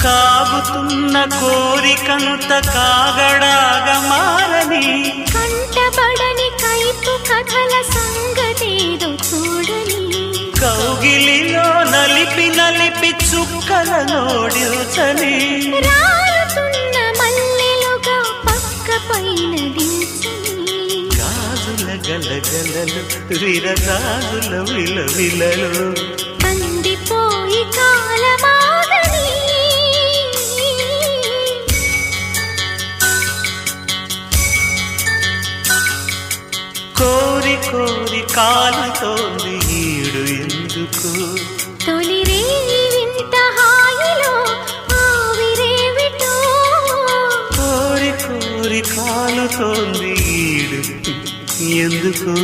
కాగుతున్న కోరికంత కాగడాగా మారని కంటబడని కైపు కథల సంగతేదో చూడని కౌగిలిలో నలిపి నలిపి చుక్కల నోడిల్చని రాలుతున్న మల్లెలుగా పక్క పైన దించని గాజుల గలగలలు విరగాజుల విలవిలలు అందిపోయి కాలమాగని కోరి కోరి కాలుతోంది ఈడు ఎందుకు తొలి రేయి వింత హాయిలో ఆవిరేవిటో కోరి కోరి కాలుతోంది ఈడు ఎందుకు